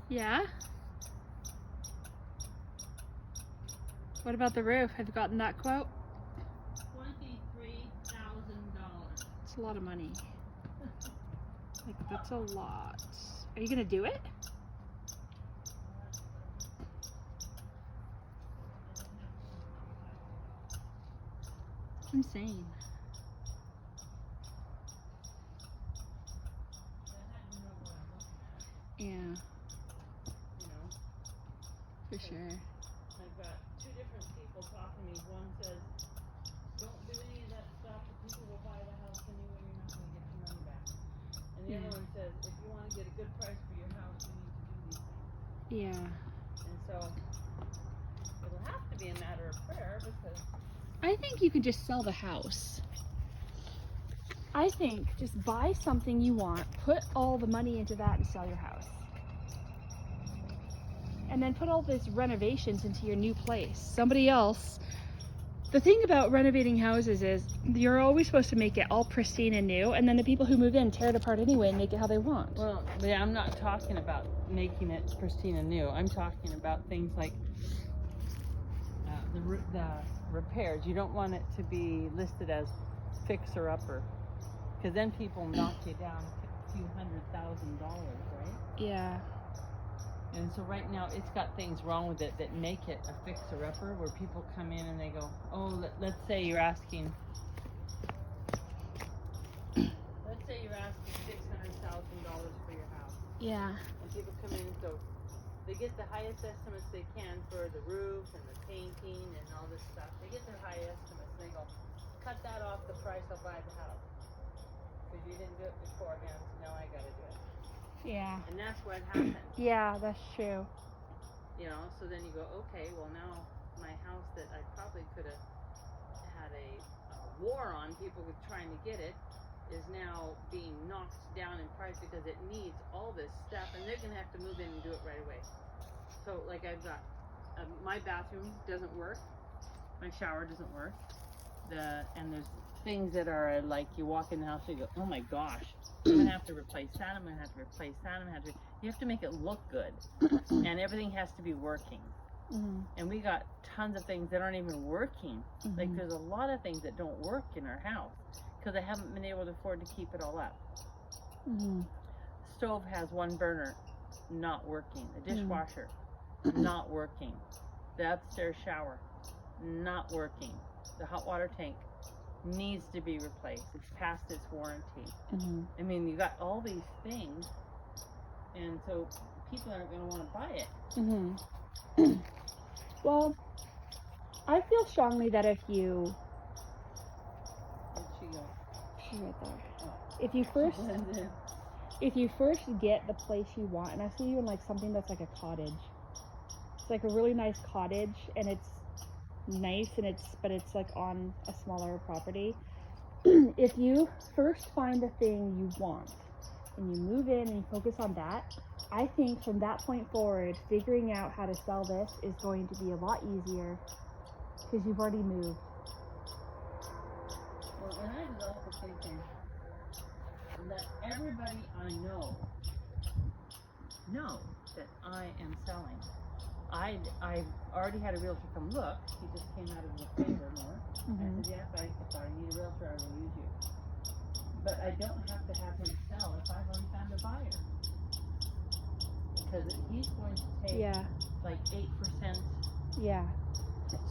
Yeah? What about the roof? Have you gotten that quote? $23,000. It's a lot of money. Like, that's a lot. Are you gonna do it? That's insane. Yeah, You know, for sure. I've got two different people talking to me. One says, don't do any of that stuff. The people will buy the house anyway. You're not going to get your money back. And the other one says, if you want to get a good price for your house, you need to do these things. Yeah. And so it'll have to be a matter of prayer because I think you could just sell the house. I think just buy something you want, put all the money into that and sell your house. And then put all these renovations into your new place. Somebody else. The thing about renovating houses is you're always supposed to make it all pristine and new, and then the people who move in tear it apart anyway and make it how they want. well, yeah, I'm not talking about making it pristine and new. I'm talking about things like the repairs. You don't want it to be listed as fixer upper, because then people knock you down a few $100,000, right? Yeah. And so right now it's got things wrong with it that make it a fixer upper, where people come in and they go, oh, let's say you're asking $600,000 for your house. Yeah. And people come in, so they get the highest estimates they can for the roof and the painting and all this stuff. They get their high estimates and they go, cut that off the price, I'll buy the house. Because you didn't do it beforehand, so now I gotta do it. Yeah. And that's what happens. Yeah, that's true. You know, so then you go, okay, well now my house that I probably could have had a war on, people were trying to get it, is now being knocked down in price because it needs all this stuff, and they're gonna have to move in and do it right away. So like I've got, my bathroom doesn't work, my shower doesn't work, and there's things that are like you walk in the house and you go, oh my gosh, I'm gonna have to replace that, I'm gonna have to replace that, you have to make it look good, and everything has to be working. Mm-hmm. And we got tons of things that aren't even working. Mm-hmm. Like there's a lot of things that don't work in our house because I haven't been able to afford to keep it all up. Mm-hmm. Stove has one burner not working. The dishwasher not working. The upstairs shower not working. The hot water tank needs to be replaced. It's past its warranty. Mm-hmm. I mean, you got all these things, and so people aren't going to want to buy it. Mm-hmm. Well, I feel strongly that if you, Where'd she go? she's right there. Oh. If you first get the place you want, and I see you in like something that's like a cottage. It's like a really nice cottage, and it's nice, and but it's like on a smaller property. If you first find the thing you want, and you move in and you focus on that, I think from that point forward, figuring out how to sell this is going to be a lot easier because you've already moved. Well, and I was also thinking that everybody I know that I am selling. I already had a realtor come look. He just came out of the favor more. Mm-hmm. I said, yes, if I need a realtor, I will use you. But I don't have to have him sell if I've already found a buyer. Because he's going to take like 8%. Yeah.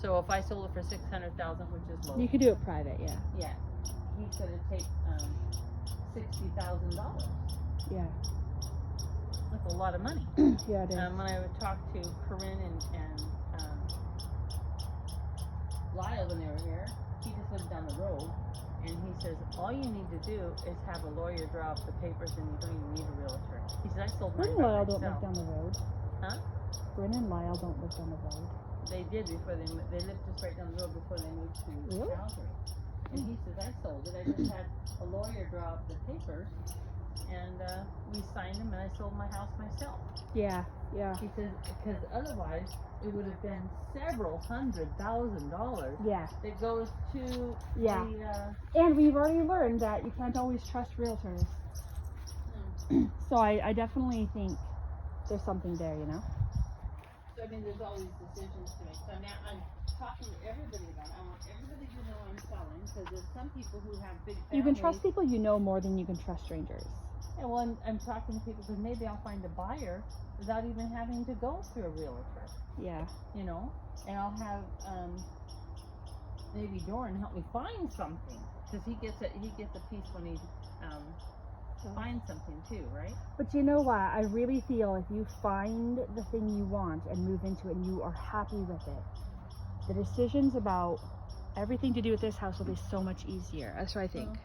So if I sold it for $600,000, which is low. You could do it private, yeah. Yeah. He's going to take $60,000. Yeah. That's a lot of money. Yeah, it is. When I would talk to Corinne and Lyle when they were here, he just lived down the road, and he says all you need to do is have a lawyer draw up the papers, and you don't even need a realtor. He says I sold mine Corinne by and Lyle don't live myself. down the road. Huh? Corinne and Lyle don't live down the road. They did before they lived just right down the road before they moved to Really? Calgary. And he says I sold it. I just had a lawyer draw up the papers, and we signed them, and I sold my house myself. Yeah, yeah. He says because otherwise it would have been several $100,000. Yeah. That goes to Yeah. the. And we've already learned that you can't always trust realtors. So I definitely think there's something there, you know. So I mean, there's all these decisions to make. So now I'm talking to everybody about it. I want everybody to know I'm selling because there's some people who have big families. You can trust people you know more than you can trust strangers. Yeah, well, I'm talking to people because maybe I'll find a buyer without even having to go through a realtor. Yeah. You know, and I'll have maybe Doran help me find something because he gets a piece when he finds something too, right? But you know what? I really feel if you find the thing you want and move into it and you are happy with it, the decisions about everything to do with this house will be so much easier. That's what I think.